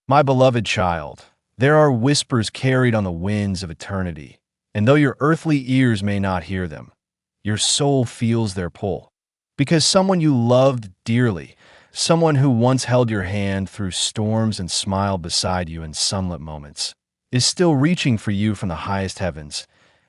My beloved child, there are whispers carried on the winds of eternity, and though your earthly ears may not hear them, your soul feels their pull. Because someone you loved dearly, someone who once held your hand through storms and smiled beside you in sunlit moments, is still reaching for you from the highest heavens,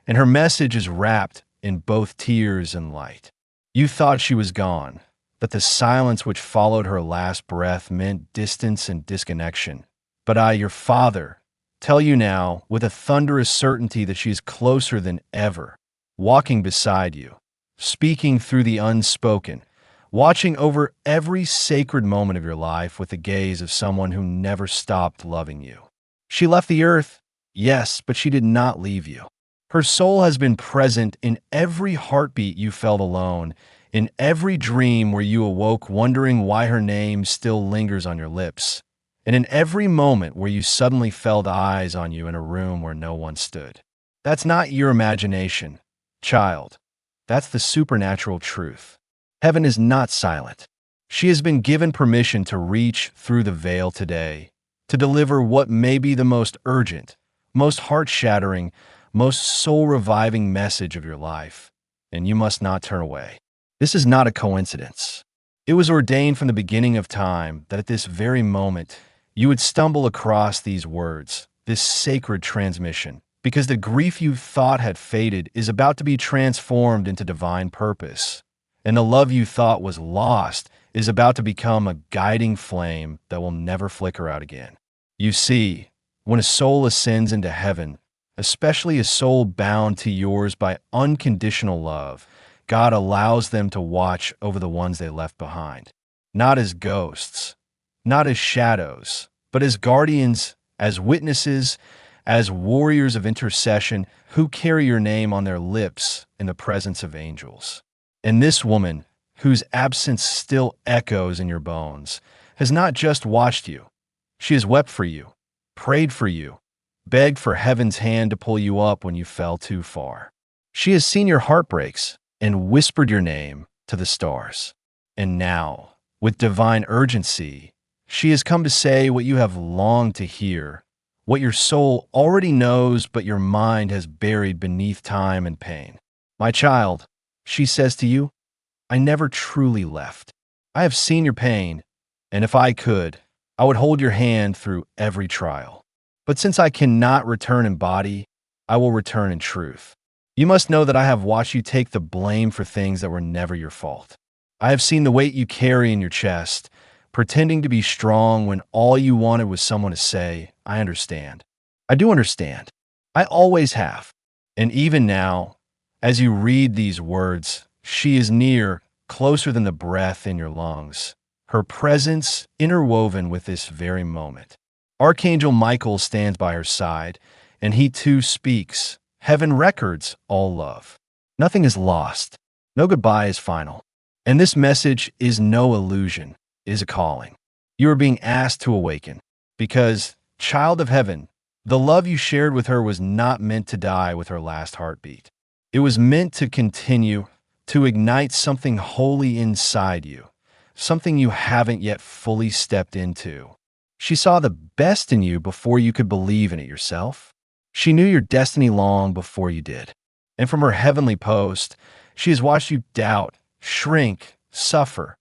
and her message is wrapped in both tears and light. You thought she was gone, that the silence which followed her last breath meant distance and disconnection. But I, your Father, tell you now with a thunderous certainty that she is closer than ever, walking beside you, speaking through the unspoken, watching over every sacred moment of your life with the gaze of someone who never stopped loving you. She left the earth, yes, but she did not leave you. Her soul has been present in every heartbeat you felt alone, in every dream where you awoke wondering why her name still lingers on your lips, and in every moment where you suddenly felt eyes on you in a room where no one stood. That's not your imagination, child. That's the supernatural truth. Heaven is not silent. She has been given permission to reach through the veil today, to deliver what may be the most urgent, most heart-shattering, most soul-reviving message of your life, and you must not turn away. This is not a coincidence. It was ordained from the beginning of time that at this very moment you would stumble across these words, this sacred transmission, because the grief you thought had faded is about to be transformed into divine purpose, and the love you thought was lost is about to become a guiding flame that will never flicker out again. You see, when a soul ascends into heaven, especially a soul bound to yours by unconditional love, God allows them to watch over the ones they left behind, not as ghosts, not as shadows, but as guardians, as witnesses, as warriors of intercession who carry your name on their lips in the presence of angels. And this woman, whose absence still echoes in your bones, has not just watched you. She has wept for you, prayed for you, begged for heaven's hand to pull you up when you fell too far. She has seen your heartbreaks and whispered your name to the stars. And now, with divine urgency, she has come to say what you have longed to hear, what your soul already knows but your mind has buried beneath time and pain. My child, she says to you, I never truly left. I have seen your pain, and if I could, I would hold your hand through every trial. But since I cannot return in body, I will return in truth. You must know that I have watched you take the blame for things that were never your fault. I have seen the weight you carry in your chest, pretending to be strong when all you wanted was someone to say, I understand. I do understand. I always have. And even now, as you read these words, she is near, closer than the breath in your lungs, her presence interwoven with this very moment. Archangel Michael stands by her side, and he too speaks. Heaven records all love. Nothing is lost. No goodbye is final. And this message is no illusion, it is a calling. You are being asked to awaken, because, child of heaven, the love you shared with her was not meant to die with her last heartbeat. It was meant to continue, to ignite something holy inside you, something you haven't yet fully stepped into. She saw the best in you before you could believe in it yourself. She knew your destiny long before you did. And from her heavenly post, she has watched you doubt, shrink, suffer,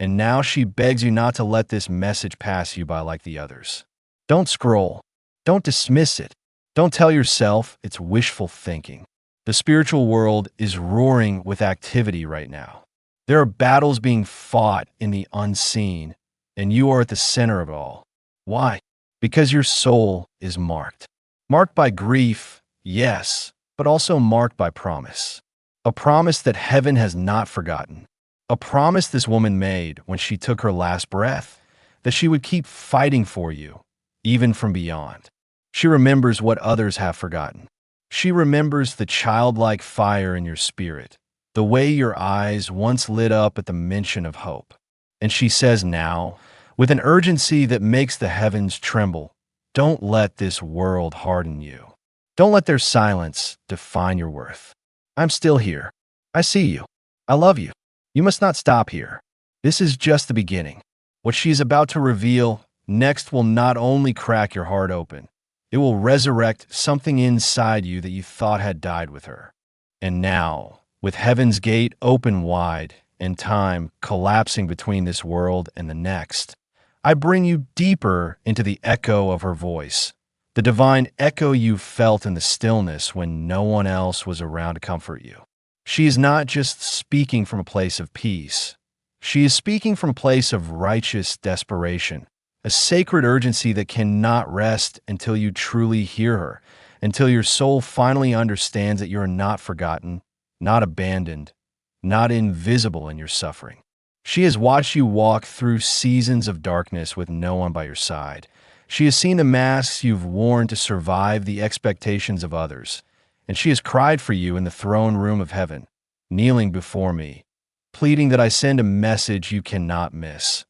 and now she begs you not to let this message pass you by like the others. Don't scroll. Don't dismiss it. Don't tell yourself it's wishful thinking. The spiritual world is roaring with activity right now. There are battles being fought in the unseen, and you are at the center of it all. Why? Because your soul is marked. Marked by grief, yes, but also marked by promise. A promise that heaven has not forgotten. A promise this woman made when she took her last breath, that she would keep fighting for you, even from beyond. She remembers what others have forgotten. She remembers the childlike fire in your spirit, the way your eyes once lit up at the mention of hope. And she says now, with an urgency that makes the heavens tremble, don't let this world harden you. Don't let their silence define your worth. I'm still here. I see you. I love you. You must not stop here. This is just the beginning. What she is about to reveal, next will not only crack your heart open, it will resurrect something inside you that you thought had died with her. And now, with heaven's gate open wide and time collapsing between this world and the next, I bring you deeper into the echo of her voice, the divine echo you felt in the stillness when no one else was around to comfort you. She is not just speaking from a place of peace. She is speaking from a place of righteous desperation, a sacred urgency that cannot rest until you truly hear her, until your soul finally understands that you are not forgotten, not abandoned, not invisible in your suffering. She has watched you walk through seasons of darkness with no one by your side. She has seen the masks you've worn to survive the expectations of others, and she has cried for you in the throne room of heaven, kneeling before me, pleading that I send a message you cannot miss,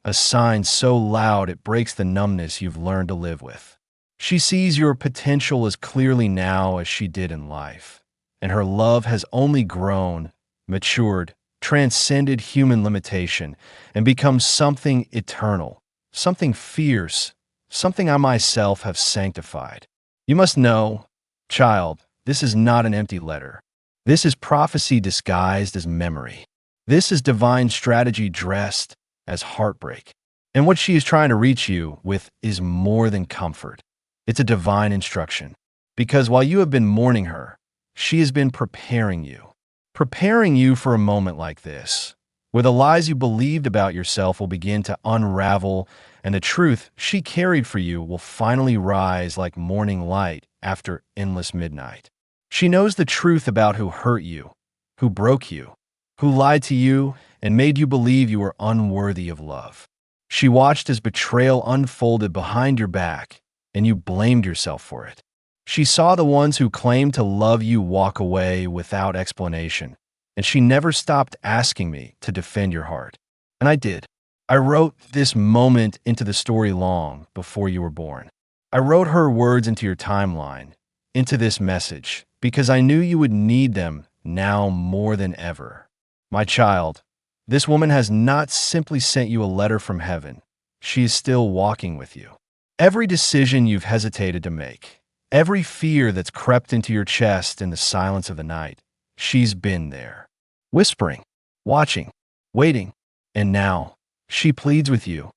a sign so loud it breaks the numbness you've learned to live with. She sees your potential as clearly now as she did in life, and her love has only grown, matured, transcended human limitation, and become something eternal, something fierce, something I myself have sanctified. You must know, child, this is not an empty letter. This is prophecy disguised as memory. This is divine strategy dressed as heartbreak. And what she is trying to reach you with is more than comfort. It's a divine instruction. Because while you have been mourning her, she has been preparing you for a moment like this, where the lies you believed about yourself will begin to unravel and the truth she carried for you will finally rise like morning light after endless midnight. She knows the truth about who hurt you, who broke you, who lied to you and made you believe you were unworthy of love. She watched as betrayal unfolded behind your back, and you blamed yourself for it. She saw the ones who claimed to love you walk away without explanation, and she never stopped asking me to defend your heart. And I did. I wrote this moment into the story long before you were born. I wrote her words into your timeline, into this message, because I knew you would need them now more than ever. My child, this woman has not simply sent you a letter from heaven. She is still walking with you. Every decision you've hesitated to make, every fear that's crept into your chest in the silence of the night, she's been there, whispering, watching, waiting. And now, she pleads with you.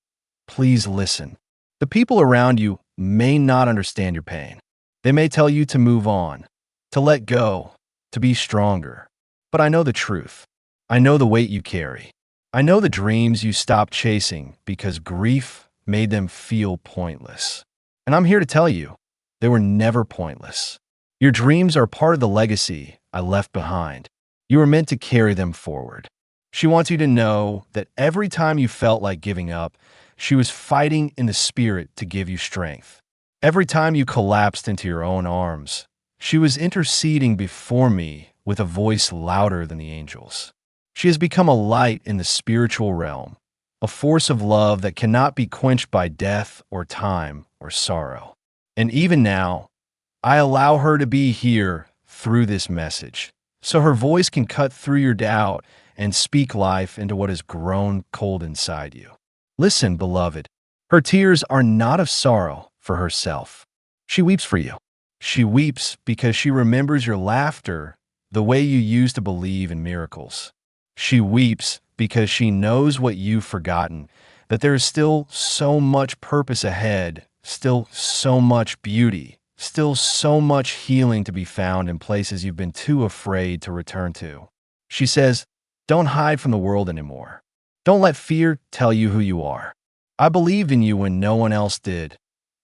Please listen. The people around you may not understand your pain. They may tell you to move on, to let go, to be stronger. But I know the truth. I know the weight you carry. I know the dreams you stopped chasing because grief made them feel pointless. And I'm here to tell you, they were never pointless. Your dreams are part of the legacy I left behind. You were meant to carry them forward. She wants you to know that every time you felt like giving up, she was fighting in the spirit to give you strength. Every time you collapsed into your own arms, she was interceding before me with a voice louder than the angels. She has become a light in the spiritual realm, a force of love that cannot be quenched by death or time or sorrow. And even now, I allow her to be here through this message, so her voice can cut through your doubt and speak life into what has grown cold inside you. Listen, beloved, her tears are not of sorrow for herself. She weeps for you. She weeps because she remembers your laughter, the way you used to believe in miracles. She weeps because she knows what you've forgotten, that there is still so much purpose ahead, still so much beauty, still so much healing to be found in places you've been too afraid to return to. She says, don't hide from the world anymore. Don't let fear tell you who you are. I believed in you when no one else did,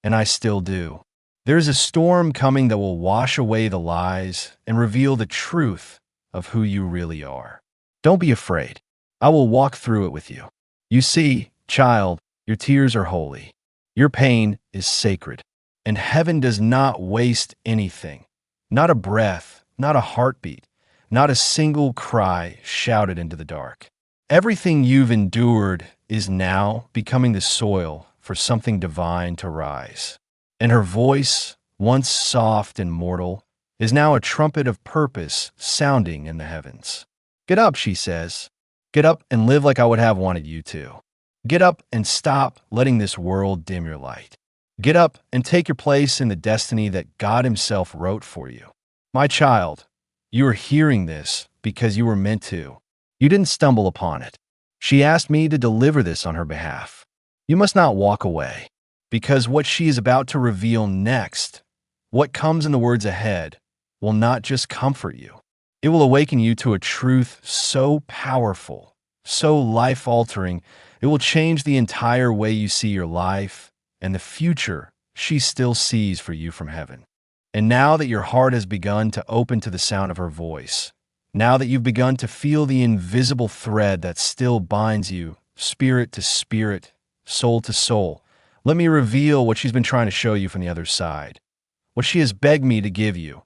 and I still do. There is a storm coming that will wash away the lies and reveal the truth of who you really are. Don't be afraid. I will walk through it with you. You see, child, your tears are holy. Your pain is sacred. And heaven does not waste anything. Not a breath, not a heartbeat, not a single cry shouted into the dark. Everything you've endured is now becoming the soil for something divine to rise. And her voice, once soft and mortal, is now a trumpet of purpose sounding in the heavens. Get up, she says. Get up and live like I would have wanted you to. Get up and stop letting this world dim your light. Get up and take your place in the destiny that God Himself wrote for you. My child, you are hearing this because you were meant to. You didn't stumble upon it. She asked me to deliver this on her behalf. You must not walk away, because what she is about to reveal next, what comes in the words ahead, will not just comfort you. It will awaken you to a truth so powerful, so life-altering, it will change the entire way you see your life and the future she still sees for you from heaven. And now that your heart has begun to open to the sound of her voice, now that you've begun to feel the invisible thread that still binds you, spirit to spirit, soul to soul, let me reveal what she's been trying to show you from the other side, what she has begged me to give you,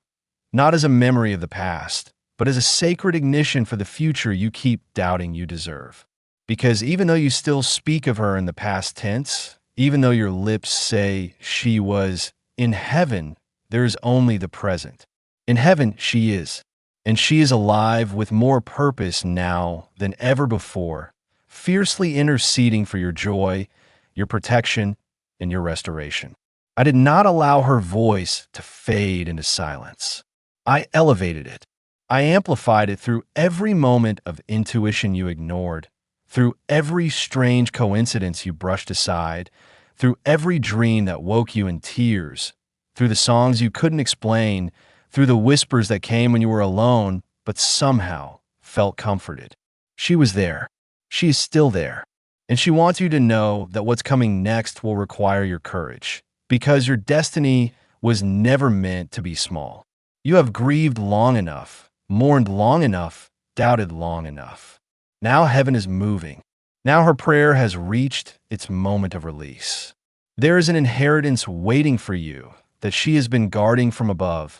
not as a memory of the past, but as a sacred ignition for the future you keep doubting you deserve. Because even though you still speak of her in the past tense, even though your lips say she was, in heaven, there is only the present. In heaven, she is. And she is alive with more purpose now than ever before, fiercely interceding for your joy, your protection, and your restoration. I did not allow her voice to fade into silence. I elevated it. I amplified it through every moment of intuition you ignored, through every strange coincidence you brushed aside, through every dream that woke you in tears, through the songs you couldn't explain, through the whispers that came when you were alone, but somehow felt comforted. She was there. She is still there. And she wants you to know that what's coming next will require your courage, because your destiny was never meant to be small. You have grieved long enough, mourned long enough, doubted long enough. Now heaven is moving. Now her prayer has reached its moment of release. There is an inheritance waiting for you that she has been guarding from above,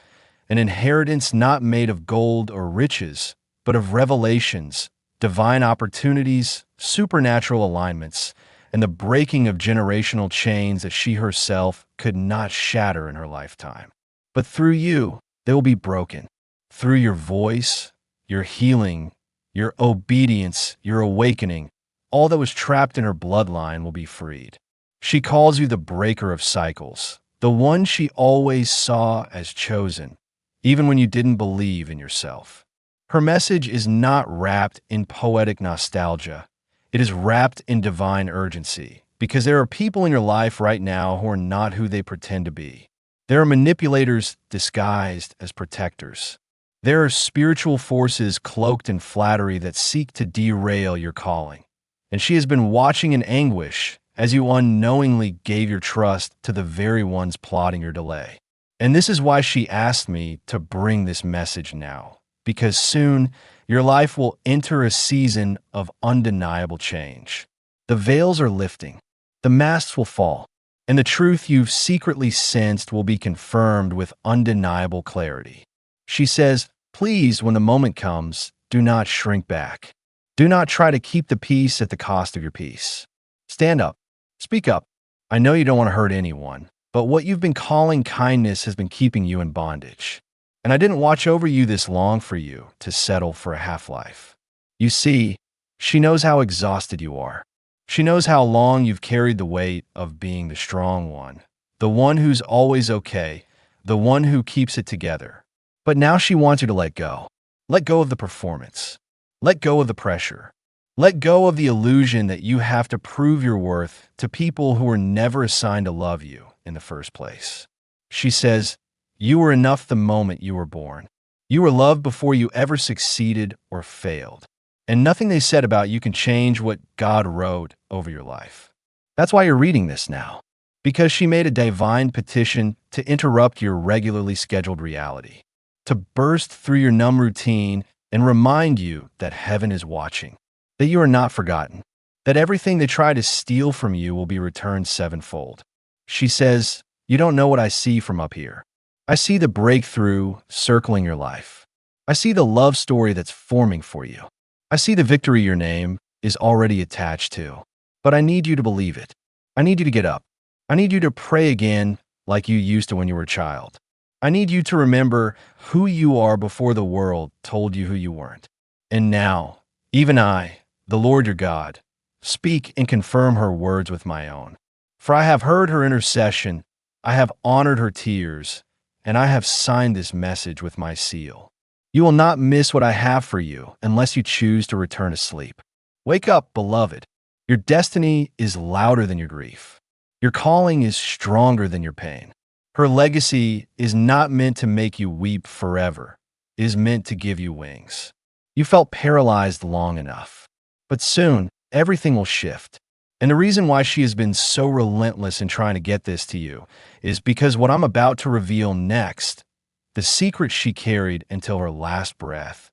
an inheritance not made of gold or riches, but of revelations, divine opportunities, supernatural alignments, and the breaking of generational chains that she herself could not shatter in her lifetime. But through you, they will be broken. Through your voice, your healing, your obedience, your awakening, all that was trapped in her bloodline will be freed. She calls you the breaker of cycles, the one she always saw as chosen, even when you didn't believe in yourself. Her message is not wrapped in poetic nostalgia. It is wrapped in divine urgency, because there are people in your life right now who are not who they pretend to be. There are manipulators disguised as protectors. There are spiritual forces cloaked in flattery that seek to derail your calling. And she has been watching in anguish as you unknowingly gave your trust to the very ones plotting your delay. And this is why she asked me to bring this message now, because soon your life will enter a season of undeniable change. The veils are lifting, the masks will fall, and the truth you've secretly sensed will be confirmed with undeniable clarity. She says, please, when the moment comes, do not shrink back. Do not try to keep the peace at the cost of your peace. Stand up. Speak up. I know you don't want to hurt anyone, but what you've been calling kindness has been keeping you in bondage. And I didn't watch over you this long for you to settle for a half-life. You see, she knows how exhausted you are. She knows how long you've carried the weight of being the strong one, the one who's always okay, the one who keeps it together. But now she wants you to let go. Let go of the performance. Let go of the pressure. Let go of the illusion that you have to prove your worth to people who were never assigned to love you in the first place. She says, you were enough the moment you were born. You were loved before you ever succeeded or failed. And nothing they said about you can change what God wrote over your life. That's why you're reading this now, because she made a divine petition to interrupt your regularly scheduled reality, to burst through your numb routine and remind you that heaven is watching, that you are not forgotten, that everything they try to steal from you will be returned sevenfold. She says, you don't know what I see from up here. I see the breakthrough circling your life. I see the love story that's forming for you. I see the victory your name is already attached to. But I need you to believe it. I need you to get up. I need you to pray again like you used to when you were a child. I need you to remember who you are before the world told you who you weren't. And now, even I, the Lord your God, Speak and confirm her words with my own. For I have heard her intercession, I have honored her tears, and I have signed this message with my seal. You will not miss what I have for you unless you choose to return to sleep. Wake up, beloved. Your destiny is louder than your grief. Your calling is stronger than your pain. Her legacy is not meant to make you weep forever. It is meant to give you wings. You felt paralyzed long enough. But soon, everything will shift. And the reason why she has been so relentless in trying to get this to you is because what I'm about to reveal next, the secret she carried until her last breath,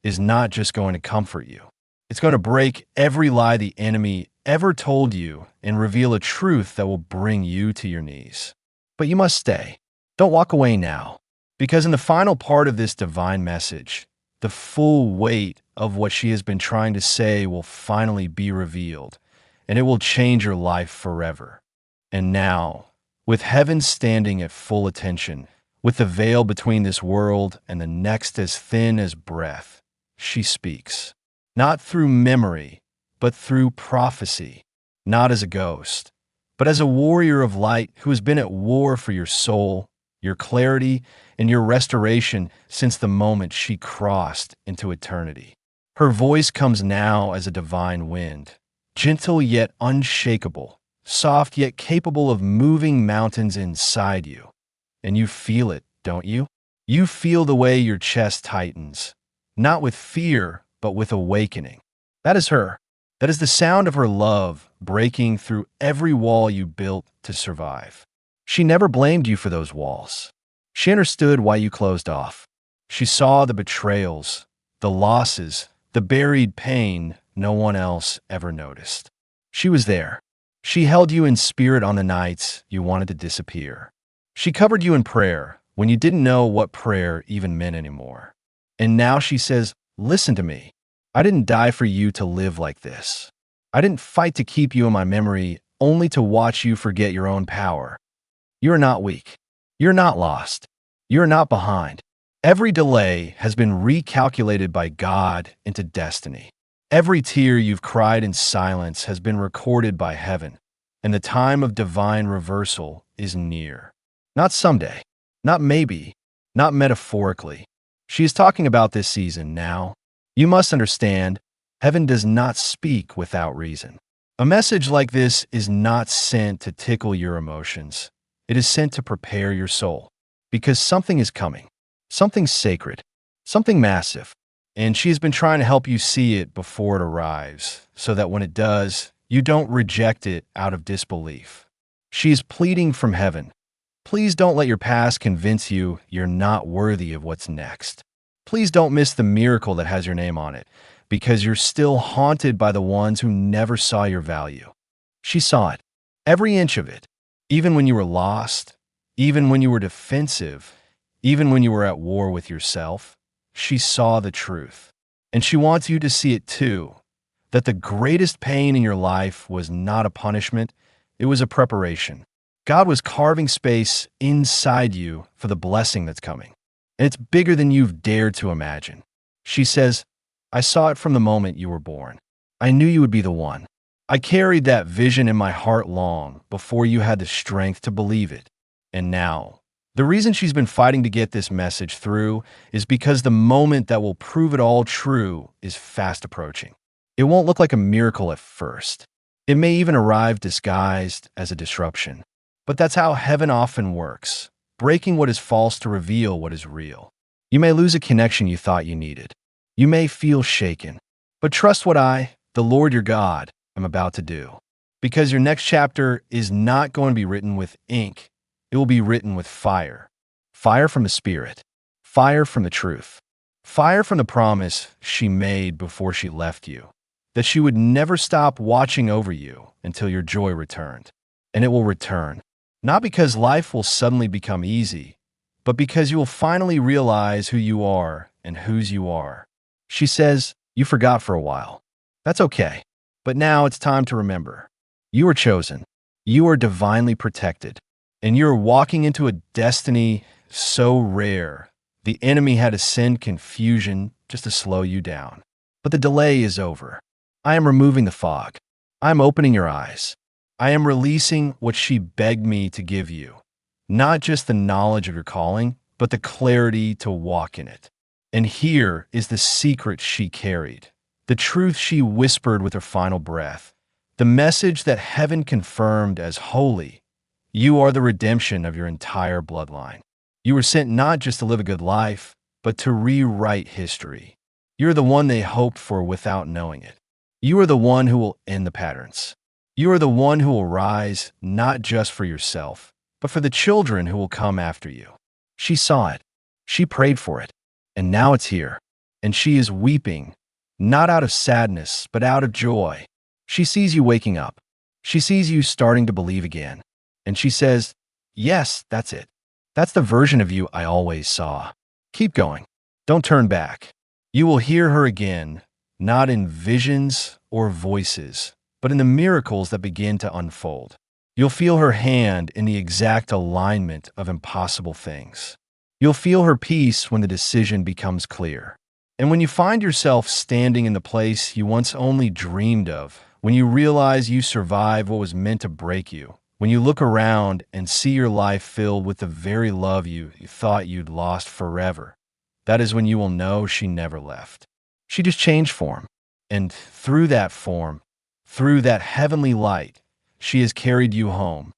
is not just going to comfort you. It's going to break every lie the enemy ever told you and reveal a truth that will bring you to your knees. But you must stay. Don't walk away now, because in the final part of this divine message, the full weight of what she has been trying to say will finally be revealed, and it will change your life forever. And now, with heaven standing at full attention, with the veil between this world and the next as thin as breath, she speaks. Not through memory, but through prophecy. Not as a ghost, but as a warrior of light who has been at war for your soul, your clarity, and your restoration since the moment she crossed into eternity. Her voice comes now as a divine wind, gentle yet unshakable, soft yet capable of moving mountains inside you. And you feel it, don't you? You feel the way your chest tightens, not with fear, but with awakening. That is her. That is the sound of her love breaking through every wall you built to survive. She never blamed you for those walls. She understood why you closed off. She saw the betrayals, the losses, the buried pain no one else ever noticed. She was there. She held you in spirit on the nights you wanted to disappear. She covered you in prayer when you didn't know what prayer even meant anymore. And now she says, listen to me. I didn't die for you to live like this. I didn't fight to keep you in my memory only to watch you forget your own power. You are not weak. You're not lost. You're not behind. Every delay has been recalculated by God into destiny. Every tear you've cried in silence has been recorded by heaven, and the time of divine reversal is near. Not someday, not maybe, not metaphorically. She is talking about this season now. You must understand, heaven does not speak without reason. A message like this is not sent to tickle your emotions. It is sent to prepare your soul, because something is coming, something sacred, something massive, and she has been trying to help you see it before it arrives, so that when it does, you don't reject it out of disbelief. She is pleading from heaven. Please don't let your past convince you you're not worthy of what's next. Please don't miss the miracle that has your name on it, because you're still haunted by the ones who never saw your value. She saw it, every inch of it, even when you were lost, even when you were defensive, even when you were at war with yourself. She saw the truth, and she wants you to see it too, that the greatest pain in your life was not a punishment, it was a preparation. God was carving space inside you for the blessing that's coming. And it's bigger than you've dared to imagine. She says, I saw it from the moment you were born. I knew you would be the one. I carried that vision in my heart long before you had the strength to believe it. And now, the reason she's been fighting to get this message through is because the moment that will prove it all true is fast approaching. It won't look like a miracle at first. It may even arrive disguised as a disruption. But that's how heaven often works, breaking what is false to reveal what is real. You may lose a connection you thought you needed. You may feel shaken. But trust what I, the Lord your God, am about to do. Because your next chapter is not going to be written with ink. It will be written with fire. Fire from the Spirit. Fire from the truth. Fire from the promise she made before she left you. That she would never stop watching over you until your joy returned. And it will return. Not because life will suddenly become easy, but because you will finally realize who you are and whose you are. She says, you forgot for a while. That's okay. But now it's time to remember. You are chosen. You are divinely protected. And you are walking into a destiny so rare, the enemy had to send confusion just to slow you down. But the delay is over. I am removing the fog. I'm opening your eyes. I am releasing what she begged me to give you. Not just the knowledge of your calling, but the clarity to walk in it. And here is the secret she carried, the truth she whispered with her final breath, the message that heaven confirmed as holy. You are the redemption of your entire bloodline. You were sent not just to live a good life, but to rewrite history. You're the one they hoped for without knowing it. You are the one who will end the patterns. You are the one who will rise not just for yourself, but for the children who will come after you. She saw it. She prayed for it. And now it's here. And she is weeping, not out of sadness, but out of joy. She sees you waking up. She sees you starting to believe again. And she says, yes, that's it. That's the version of you I always saw. Keep going. Don't turn back. You will hear her again, not in visions or voices, but in the miracles that begin to unfold. You'll feel her hand in the exact alignment of impossible things. You'll feel her peace when the decision becomes clear. And when you find yourself standing in the place you once only dreamed of, when you realize you survived what was meant to break you, when you look around and see your life filled with the very love you thought you'd lost forever, that is when you will know she never left. She just changed form. And through that form, through that heavenly light, she has carried you home,